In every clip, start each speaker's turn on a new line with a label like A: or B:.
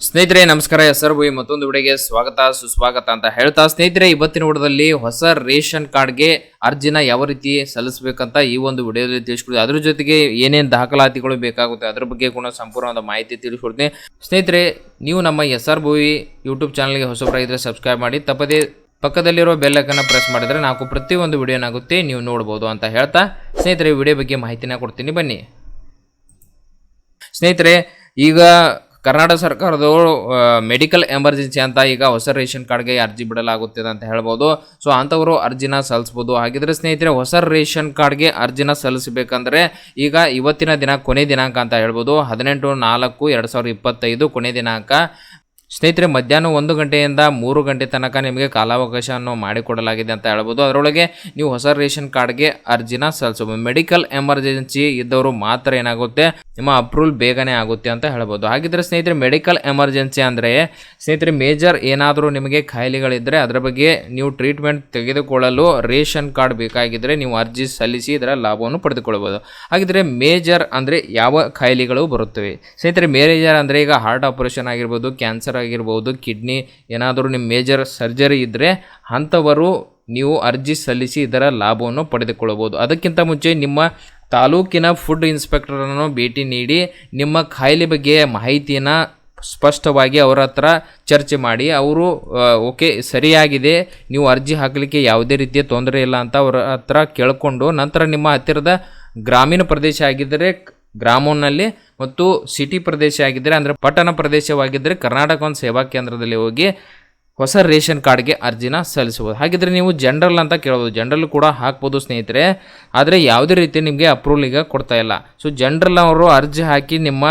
A: ಸ್ನೇಹಿತರೆ ನಮಸ್ಕಾರ. SRBOI ಮತ್ತೊಂದು ವಿಡಿಯೋಗೆ ಸ್ವಾಗತ ಸುಸ್ವಾಗತ ಅಂತ ಹೇಳ್ತಾ, ಸ್ನೇಹಿತರೆ ಇವತ್ತಿನ ವಿಡಿಯೋದಲ್ಲಿ ಹೊಸ ರೇಷನ್ ಕಾರ್ಡ್ಗೆ ಅರ್ಜಿನ ಯಾವ ರೀತಿ ಸಲ್ಲಿಸಬೇಕಂತ ಈ ಒಂದು ವಿಡಿಯೋದಲ್ಲಿ ತಿಳಿಸ್ಕೊಡ್ತೀನಿ. ಅದ್ರ ಜೊತೆಗೆ ಏನೇನು ದಾಖಲಾತಿಗಳು ಬೇಕಾಗುತ್ತೆ ಅದ್ರ ಬಗ್ಗೆ ಕೂಡ ಸಂಪೂರ್ಣವಾದ ಮಾಹಿತಿ ತಿಳಿಸ್ಕೊಡ್ತೀನಿ. ಸ್ನೇಹಿತರೆ ನೀವು ನಮ್ಮ SRBOI ಯೂಟ್ಯೂಬ್ ಚಾನಲ್ಗೆ ಹೊಸಬರಾಗಿದ್ದರೆ ಸಬ್ಸ್ಕ್ರೈಬ್ ಮಾಡಿ, ತಪ್ಪದೇ ಪಕ್ಕದಲ್ಲಿರೋ ಬೆಲ್ ಐಕಾನ್ ಪ್ರೆಸ್ ಮಾಡಿದರೆ ನಾವು ಪ್ರತಿಯೊಂದು ವಿಡಿಯೋನಾಗುತ್ತೆ ನೀವು ನೋಡ್ಬೋದು ಅಂತ ಹೇಳ್ತಾ, ಸ್ನೇಹಿತರೆ ವಿಡಿಯೋ ಬಗ್ಗೆ ಮಾಹಿತಿನ ಕೊಡ್ತೀನಿ ಬನ್ನಿ. ಸ್ನೇಹಿತರೆ ಈಗ ಕರ್ನಾಟಕ ಸರ್ಕಾರದವರು ಮೆಡಿಕಲ್ ಎಮರ್ಜೆನ್ಸಿ ಅಂತ ಈಗ ಹೊಸ ರೇಷನ್ ಕಾರ್ಡ್ಗೆ ಅರ್ಜಿ ಬಿಡಲಾಗುತ್ತಿದೆ ಅಂತ ಹೇಳ್ಬೋದು. ಸೊ ಅಂಥವರು ಅರ್ಜಿನ ಸಲ್ಲಿಸ್ಬೋದು. ಹಾಗಿದ್ರೆ ಸ್ನೇಹಿತರೆ ಹೊಸ ರೇಷನ್ ಕಾರ್ಡ್ಗೆ ಅರ್ಜಿನ ಸಲ್ಲಿಸಬೇಕಂದ್ರೆ ಈಗ ಇವತ್ತಿನ ದಿನ ಕೊನೆ ದಿನಾಂಕ ಅಂತ ಹೇಳ್ಬೋದು. 18/4/2025 ಕೊನೆ ದಿನಾಂಕ. ಸ್ನೇಹಿತರೆ ಮಧ್ಯಾಹ್ನ 1 ಗಂಟೆಯಿಂದ 3 ಗಂಟೆ ತನಕ ನಿಮಗೆ ಕಾಲಾವಕಾಶವನ್ನು ಮಾಡಿಕೊಡಲಾಗಿದೆ ಅಂತ ಹೇಳ್ಬೋದು. ಅದರೊಳಗೆ ನೀವು ಹೊಸ ರೇಷನ್ ಕಾರ್ಡ್ಗೆ ಅರ್ಜಿನ ಸಲ್ಲಿಸಬಹುದು. ಮೆಡಿಕಲ್ ಎಮರ್ಜೆನ್ಸಿ ಇದ್ದವರು ಮಾತ್ರ ಏನಾಗುತ್ತೆ, ನಿಮ್ಮ ಅಪ್ರೂವಲ್ ಬೇಗನೆ ಆಗುತ್ತೆ ಅಂತ ಹೇಳ್ಬೋದು. ಹಾಗಿದ್ರೆ ಸ್ನೇಹಿತರೆ ಮೆಡಿಕಲ್ ಎಮರ್ಜೆನ್ಸಿ ಅಂದರೆ ಸ್ನೇಹಿತರೆ ಮೇಜರ್ ಏನಾದರೂ ನಿಮಗೆ ಕಾಯಿಲೆಗಳಿದ್ದರೆ ಅದರ ಬಗ್ಗೆ ನೀವು ಟ್ರೀಟ್ಮೆಂಟ್ ತೆಗೆದುಕೊಳ್ಳಲು ರೇಷನ್ ಕಾರ್ಡ್ ಬೇಕಾಗಿದ್ದರೆ ನೀವು ಅರ್ಜಿ ಸಲ್ಲಿಸಿ ಇದರ ಲಾಭವನ್ನು ಪಡೆದುಕೊಳ್ಳಬಹುದು. ಹಾಗಿದ್ರೆ ಮೇಜರ್ ಅಂದರೆ ಯಾವ ಕಾಯಿಲೆಗಳು ಬರುತ್ತವೆ ಸ್ನೇಹಿತರೆ? ಮೇಜರ್ ಅಂದರೆ ಈಗ ಹಾರ್ಟ್ ಆಪರೇಷನ್ ಆಗಿರ್ಬೋದು, ಕ್ಯಾನ್ಸರ್ ಆಗಿರ್ಬೋದು, ಕಿಡ್ನಿ ಏನಾದರೂ ನಿಮ್ಮ ಮೇಜರ್ ಸರ್ಜರಿ ಇದ್ದರೆ ಅಂಥವರು ನೀವು ಅರ್ಜಿ ಸಲ್ಲಿಸಿ ಇದರ ಲಾಭವನ್ನು ಪಡೆದುಕೊಳ್ಳಬಹುದು. ಅದಕ್ಕಿಂತ ಮುಂಚೆ ನಿಮ್ಮ ತಾಲೂಕಿನ ಫುಡ್ ಇನ್ಸ್ಪೆಕ್ಟರನ್ನು ಭೇಟಿ ನೀಡಿ ನಿಮ್ಮ ಕಾಯಿಲೆ ಬಗ್ಗೆ ಮಾಹಿತಿಯನ್ನು ಸ್ಪಷ್ಟವಾಗಿ ಅವರ ಹತ್ರ ಚರ್ಚೆ ಮಾಡಿ, ಅವರು ಓಕೆ ಸರಿಯಾಗಿದೆ, ನೀವು ಅರ್ಜಿ ಹಾಕಲಿಕ್ಕೆ ಯಾವುದೇ ರೀತಿಯ ತೊಂದರೆ ಇಲ್ಲ ಅಂತ ಅವರ ಹತ್ರ ಕೇಳಿಕೊಂಡು ನಂತರ ನಿಮ್ಮ ಹತ್ತಿರದ ಗ್ರಾಮೀಣ ಪ್ರದೇಶ ಆಗಿದ್ದರೆ ಗ್ರಾಮೋನ್ನಲ್ಲಿ ಮತ್ತು ಸಿಟಿ ಪ್ರದೇಶ ಆಗಿದ್ದರೆ ಅಂದರೆ ಪಟ್ಟಣ ಪ್ರದೇಶವಾಗಿದ್ದರೆ ಕರ್ನಾಟಕ ಒಂದು ಸೇವಾ ಕೇಂದ್ರದಲ್ಲಿ ಹೋಗಿ ಹೊಸ ರೇಷನ್ ಕಾರ್ಡ್ಗೆ ಅರ್ಜಿನ ಸಲ್ಲಿಸಬಹುದು. ಹಾಗಿದ್ರೆ ನೀವು ಜನರಲ್ ಅಂತ ಕೇಳ್ಬೋದು, ಜನರಲ್ ಕೂಡ ಹಾಕ್ಬೋದು ಸ್ನೇಹಿತರೆ. ಆದರೆ ಯಾವುದೇ ರೀತಿ ನಿಮಗೆ ಅಪ್ರೂವಲ್ ಈಗ ಕೊಡ್ತಾ ಇಲ್ಲ. ಸೊ ಜನರಲ್ ಅವರು ಅರ್ಜಿ ಹಾಕಿ ನಿಮ್ಮ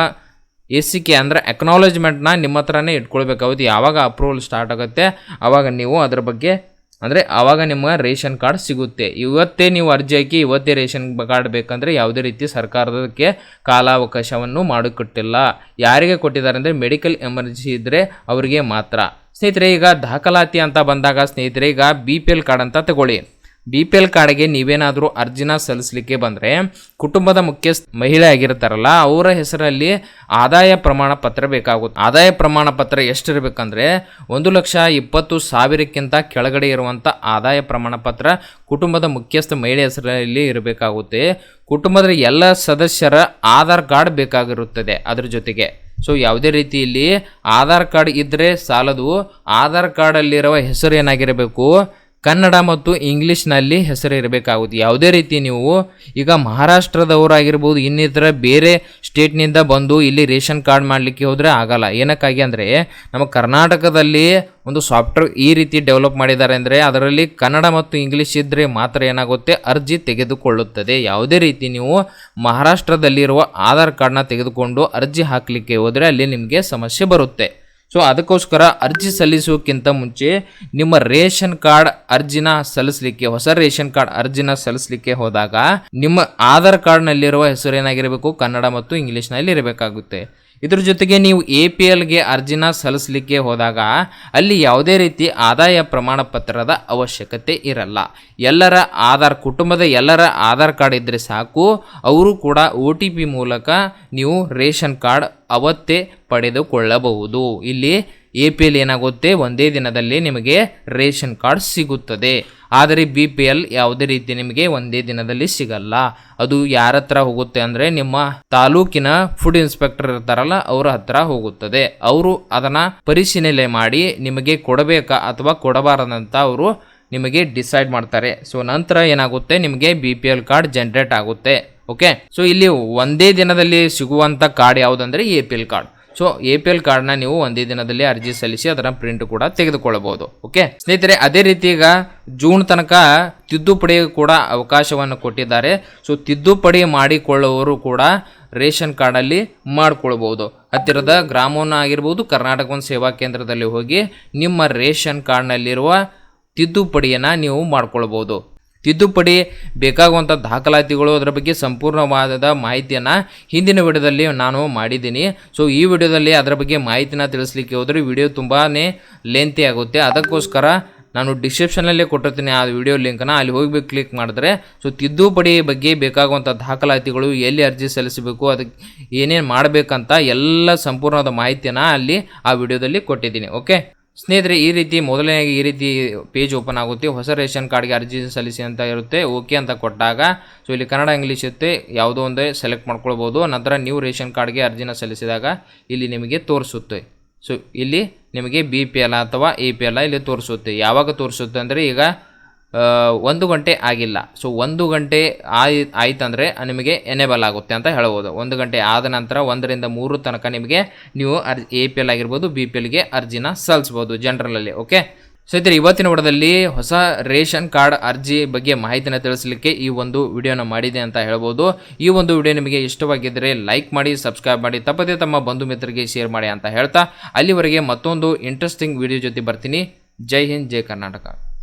A: ACK ಅಂದರೆ ಅಕ್ನಾಲೇಜ್ಮೆಂಟ್ನ ನಿಮ್ಮ ಹತ್ರನೇ ಇಟ್ಕೊಳ್ಬೇಕಾಗುತ್ತೆ. ಯಾವಾಗ ಅಪ್ರೂವಲ್ ಸ್ಟಾರ್ಟ್ ಆಗುತ್ತೆ ಆವಾಗ ನೀವು ಅದರ ಬಗ್ಗೆ ಅಂದರೆ ಆವಾಗ ನಿಮ್ಮ ರೇಷನ್ ಕಾರ್ಡ್ ಸಿಗುತ್ತೆ. ಇವತ್ತೇ ನೀವು ಅರ್ಜಿ ಹಾಕಿ ಇವತ್ತೇ ರೇಷನ್ ಕಾರ್ಡ್ ಬೇಕಂದರೆ ಯಾವುದೇ ರೀತಿ ಸರ್ಕಾರದಕ್ಕೆ ಕಾಲಾವಕಾಶವನ್ನು ಮಾಡಿಕೊಟ್ಟಿಲ್ಲ. ಯಾರಿಗೆ ಕೊಟ್ಟಿದ್ದಾರೆ ಅಂದರೆ ಮೆಡಿಕಲ್ ಎಮರ್ಜೆನ್ಸಿ ಇದ್ದರೆ ಅವರಿಗೆ ಮಾತ್ರ. ಸ್ನೇಹಿತರೆ ಈಗ ದಾಖಲಾತಿ ಅಂತ ಬಂದಾಗ ಸ್ನೇಹಿತರೆ ಈಗ BPL ಕಾರ್ಡ್ ಅಂತ ತಗೊಳ್ಳಿ. BPL ಕಾರ್ಡ್ಗೆ ನೀವೇನಾದರೂ ಅರ್ಜಿನ ಸಲ್ಲಿಸಲಿಕ್ಕೆ ಬಂದರೆ ಕುಟುಂಬದ ಮುಖ್ಯಸ್ಥ ಮಹಿಳೆ ಆಗಿರ್ತಾರಲ್ಲ ಅವರ ಹೆಸರಲ್ಲಿ ಆದಾಯ ಪ್ರಮಾಣ ಪತ್ರ ಬೇಕಾಗುತ್ತೆ. ಆದಾಯ ಪ್ರಮಾಣ ಪತ್ರ ಎಷ್ಟಿರಬೇಕಂದ್ರೆ 1,20,000ಕ್ಕಿಂತ ಕೆಳಗಡೆ ಇರುವಂಥ ಆದಾಯ ಪ್ರಮಾಣ ಪತ್ರ ಕುಟುಂಬದ ಮುಖ್ಯಸ್ಥ ಮಹಿಳೆ ಹೆಸರಲ್ಲಿ ಇರಬೇಕಾಗುತ್ತೆ. ಕುಟುಂಬದ ಎಲ್ಲ ಸದಸ್ಯರ ಆಧಾರ್ ಕಾರ್ಡ್ ಬೇಕಾಗಿರುತ್ತದೆ ಅದ್ರ ಜೊತೆಗೆ. ಸೊ ಯಾವುದೇ ರೀತಿಯಲ್ಲಿ ಆಧಾರ್ ಕಾರ್ಡ್ ಇದ್ದರೆ ಸಾಲದು. ಆಧಾರ್ ಕಾರ್ಡಲ್ಲಿರುವ ಹೆಸರು ಏನಾಗಿರಬೇಕು, ಕನ್ನಡ ಮತ್ತು ಇಂಗ್ಲೀಷ್ನಲ್ಲಿ ಹೆಸರು ಇರಬೇಕಾಗುತ್ತೆ. ಯಾವುದೇ ರೀತಿ ನೀವು ಈಗ ಮಹಾರಾಷ್ಟ್ರದವರಾಗಿರ್ಬೋದು, ಇನ್ನಿತರ ಬೇರೆ ಸ್ಟೇಟ್ನಿಂದ ಬಂದು ಇಲ್ಲಿ ರೇಷನ್ ಕಾರ್ಡ್ ಮಾಡಲಿಕ್ಕೆ ಹೋದರೆ ಆಗಲ್ಲ. ಏನಕ್ಕಾಗಿ ಅಂದರೆ ನಮ್ಮ ಕರ್ನಾಟಕದಲ್ಲಿ ಒಂದು ಸಾಫ್ಟ್ವೇರ್ ಈ ರೀತಿ ಡೆವಲಪ್ ಮಾಡಿದ್ದಾರೆ ಅಂದರೆ ಅದರಲ್ಲಿ ಕನ್ನಡ ಮತ್ತು ಇಂಗ್ಲೀಷ್ ಇದ್ದರೆ ಮಾತ್ರ ಏನಾಗುತ್ತೆ ಅರ್ಜಿ ತೆಗೆದುಕೊಳ್ಳುತ್ತದೆ. ಯಾವುದೇ ರೀತಿ ನೀವು ಮಹಾರಾಷ್ಟ್ರದಲ್ಲಿರುವ ಆಧಾರ್ ಕಾರ್ಡ್ನ ತೆಗೆದುಕೊಂಡು ಅರ್ಜಿ ಹಾಕಲಿಕ್ಕೆ ಹೋದರೆ ಅಲ್ಲಿ ನಿಮಗೆ ಸಮಸ್ಯೆ ಬರುತ್ತೆ. ಸೊ ಅದಕ್ಕೋಸ್ಕರ ಅರ್ಜಿ ಸಲ್ಲಿಸೋಕ್ಕಿಂತ ಮುಂಚೆ ನಿಮ್ಮ ರೇಷನ್ ಕಾರ್ಡ್ ಅರ್ಜಿನ ಸಲ್ಲಿಸಲಿಕ್ಕೆ ಹೊಸ ರೇಷನ್ ಕಾರ್ಡ್ ಅರ್ಜಿನ ಸಲ್ಲಿಸಲಿಕ್ಕೆ ಹೋದಾಗ ನಿಮ್ಮ ಆಧಾರ್ ಕಾರ್ಡ್ನಲ್ಲಿರುವ ಹೆಸರು ಏನಾಗಿರಬೇಕು, ಕನ್ನಡ ಮತ್ತು ಇಂಗ್ಲೀಷ್ನಲ್ಲಿ ಇರಬೇಕಾಗುತ್ತೆ. ಇದ್ರ ಜೊತೆಗೆ ನೀವು APLಗೆ ಅರ್ಜಿನ ಸಲ್ಲಿಸಲಿಕ್ಕೆ ಹೋದಾಗ ಅಲ್ಲಿ ಯಾವುದೇ ರೀತಿ ಆದಾಯ ಪ್ರಮಾಣ ಪತ್ರದ ಅವಶ್ಯಕತೆ ಇರಲ್ಲ. ಎಲ್ಲರ ಕುಟುಂಬದ ಎಲ್ಲರ ಆಧಾರ್ ಕಾರ್ಡ್ ಇದ್ದರೆ ಸಾಕು. ಅವರು ಕೂಡ OTP ಮೂಲಕ ನೀವು ರೇಷನ್ ಕಾರ್ಡ್ ಅವತ್ತೇ ಪಡೆದುಕೊಳ್ಳಬಹುದು. ಇಲ್ಲಿ APL ಏನಾಗುತ್ತೆ, ಒಂದೇ ದಿನದಲ್ಲಿ ನಿಮಗೆ ರೇಷನ್ ಕಾರ್ಡ್ ಸಿಗುತ್ತದೆ. ಆದರೆ BPL ಯಾವುದೇ ರೀತಿ ನಿಮಗೆ ಒಂದೇ ದಿನದಲ್ಲಿ ಸಿಗಲ್ಲ. ಅದು ಯಾರ ಹತ್ರ ಹೋಗುತ್ತೆ ಅಂದರೆ ನಿಮ್ಮ ತಾಲೂಕಿನ ಫುಡ್ ಇನ್ಸ್ಪೆಕ್ಟರ್ ಇರ್ತಾರಲ್ಲ ಅವರ ಹತ್ರ ಹೋಗುತ್ತದೆ. ಅವರು ಅದನ್ನು ಪರಿಶೀಲನೆ ಮಾಡಿ ನಿಮಗೆ ಕೊಡಬೇಕಾ ಅಥವಾ ಕೊಡಬಾರದಂತ ಅವರು ನಿಮಗೆ ಡಿಸೈಡ್ ಮಾಡ್ತಾರೆ. ಸೊ ನಂತರ ಏನಾಗುತ್ತೆ, ನಿಮಗೆ BPL ಕಾರ್ಡ್ ಜನರೇಟ್ ಆಗುತ್ತೆ. ಓಕೆ, ಸೊ ಇಲ್ಲಿ ಒಂದೇ ದಿನದಲ್ಲಿ ಸಿಗುವಂಥ ಕಾರ್ಡ್ ಯಾವುದಂದರೆ APL ಕಾರ್ಡ್. ಸೊ APL ಕಾರ್ಡ್ನ ನೀವು ಒಂದೇ ದಿನದಲ್ಲಿ ಅರ್ಜಿ ಸಲ್ಲಿಸಿ ಅದರ ಪ್ರಿಂಟ್ ಕೂಡ ತೆಗೆದುಕೊಳ್ಳಬಹುದು. ಓಕೆ ಸ್ನೇಹಿತರೆ, ಅದೇ ರೀತಿ ಈಗ ಜೂನ್ ತನಕ ತಿದ್ದುಪಡಿ ಕೂಡ ಅವಕಾಶವನ್ನು ಕೊಟ್ಟಿದ್ದಾರೆ. ಸೊ ತಿದ್ದುಪಡಿ ಮಾಡಿಕೊಳ್ಳುವವರು ಕೂಡ ರೇಷನ್ ಕಾರ್ಡಲ್ಲಿ ಮಾಡಿಕೊಳ್ಬಹುದು. ಹತ್ತಿರದ ಗ್ರಾಮೋನ್ನ ಆಗಿರ್ಬೋದು, ಕರ್ನಾಟಕ ಒಂದು ಸೇವಾ ಕೇಂದ್ರದಲ್ಲಿ ಹೋಗಿ ನಿಮ್ಮ ರೇಷನ್ ಕಾರ್ಡ್ನಲ್ಲಿರುವ ತಿದ್ದುಪಡಿಯನ್ನು ನೀವು ಮಾಡ್ಕೊಳ್ಬೋದು. ತಿದ್ದುಪಡಿ ಬೇಕಾಗುವಂಥ ದಾಖಲಾತಿಗಳು ಅದರ ಬಗ್ಗೆ ಸಂಪೂರ್ಣವಾದ ಮಾಹಿತಿಯನ್ನು ಹಿಂದಿನ ವಿಡಿಯೋದಲ್ಲಿ ನಾನು ಮಾಡಿದ್ದೀನಿ. ಸೊ ಈ ವಿಡಿಯೋದಲ್ಲಿ ಅದರ ಬಗ್ಗೆ ಮಾಹಿತಿನ ತಿಳಿಸ್ಲಿಕ್ಕೆ ಹೋದರೆ ವಿಡಿಯೋ ತುಂಬಾ ಲೆಂತಿ ಆಗುತ್ತೆ. ಅದಕ್ಕೋಸ್ಕರ ನಾನು ಡಿಸ್ಕ್ರಿಪ್ಷನಲ್ಲೇ ಕೊಟ್ಟಿರ್ತೀನಿ ಆ ವಿಡಿಯೋ ಲಿಂಕ್ನ, ಅಲ್ಲಿ ಹೋಗಿ ಕ್ಲಿಕ್ ಮಾಡಿದ್ರೆ ಸೊ ತಿದ್ದುಪಡಿ ಬಗ್ಗೆ ಬೇಕಾಗುವಂಥ ದಾಖಲಾತಿಗಳು, ಎಲ್ಲಿ ಅರ್ಜಿ ಸಲ್ಲಿಸಬೇಕು, ಅದಕ್ಕೆ ಏನೇನು ಮಾಡಬೇಕಂತ ಎಲ್ಲ ಸಂಪೂರ್ಣವಾದ ಮಾಹಿತಿಯನ್ನು ಅಲ್ಲಿ ಆ ವಿಡಿಯೋದಲ್ಲಿ ಕೊಟ್ಟಿದ್ದೀನಿ. ಓಕೆ ಸ್ನೇಹಿತರೆ, ಈ ರೀತಿ ಮೊದಲನೇಗೆ ಈ ರೀತಿ ಪೇಜ್ ಓಪನ್ ಆಗುತ್ತೆ. ಹೊಸ ರೇಷನ್ ಕಾರ್ಡ್ಗೆ ಅರ್ಜಿ ಸಲ್ಲಿಸಿ ಅಂತ ಇರುತ್ತೆ. ಓಕೆ ಅಂತ ಕೊಟ್ಟಾಗ ಸೊ ಇಲ್ಲಿ ಕನ್ನಡ ಇಂಗ್ಲೀಷ್ ಇರುತ್ತೆ, ಯಾವುದೋ ಒಂದೇ ಸೆಲೆಕ್ಟ್ ಮಾಡ್ಕೊಳ್ಬೋದು. ನಂತರ ನ್ಯೂ ರೇಷನ್ ಕಾರ್ಡ್ಗೆ ಅರ್ಜಿನ ಸಲ್ಲಿಸಿದಾಗ ಇಲ್ಲಿ ನಿಮಗೆ ತೋರಿಸುತ್ತೆ. ಸೊ ಇಲ್ಲಿ ನಿಮಗೆ BPL ಅಥವಾ APL ಇಲ್ಲಿ ತೋರಿಸುತ್ತೆ. ಯಾವಾಗ ತೋರಿಸುತ್ತೆ ಅಂದರೆ ಈಗ 1 ಗಂಟೆ ಆಗಿಲ್ಲ. ಸೊ 1 ಗಂಟೆ ಆಯ್ತಂದರೆ ನಿಮಗೆ ಎನೇಬಲ್ ಆಗುತ್ತೆ ಅಂತ ಹೇಳ್ಬೋದು. 1 ಗಂಟೆ ಆದ ನಂತರ 1 ರಿಂದ 3 ತನಕ ನಿಮಗೆ ನೀವು APL ಆಗಿರ್ಬೋದು BPLಗೆ ಅರ್ಜಿನ ಸಲ್ಲಿಸ್ಬೋದು ಜನರಲಲ್ಲಿ. ಓಕೆ ಸ್ನೇಹಿತರೆ, ಇವತ್ತಿನ ವಿಡಿಯೋದಲ್ಲಿ ಹೊಸ ರೇಷನ್ ಕಾರ್ಡ್ ಅರ್ಜಿ ಬಗ್ಗೆ ಮಾಹಿತಿನ ತಿಳಿಸಲಿಕ್ಕೆ ಈ ಒಂದು ವಿಡಿಯೋನ ಮಾಡಿದೆ ಅಂತ ಹೇಳ್ಬೋದು. ಈ ಒಂದು ವಿಡಿಯೋ ನಿಮಗೆ ಇಷ್ಟವಾಗಿದ್ದರೆ ಲೈಕ್ ಮಾಡಿ, ಸಬ್ಸ್ಕ್ರೈಬ್ ಮಾಡಿ, ತಪ್ಪದೇ ತಮ್ಮ ಬಂಧು ಮಿತ್ರರಿಗೆ ಶೇರ್ ಮಾಡಿ ಅಂತ ಹೇಳ್ತಾ ಅಲ್ಲಿವರೆಗೆ ಮತ್ತೊಂದು ಇಂಟ್ರೆಸ್ಟಿಂಗ್ ವಿಡಿಯೋ ಜೊತೆ ಬರ್ತೀನಿ. ಜೈ ಹಿಂದ್, ಜೈ ಕರ್ನಾಟಕ.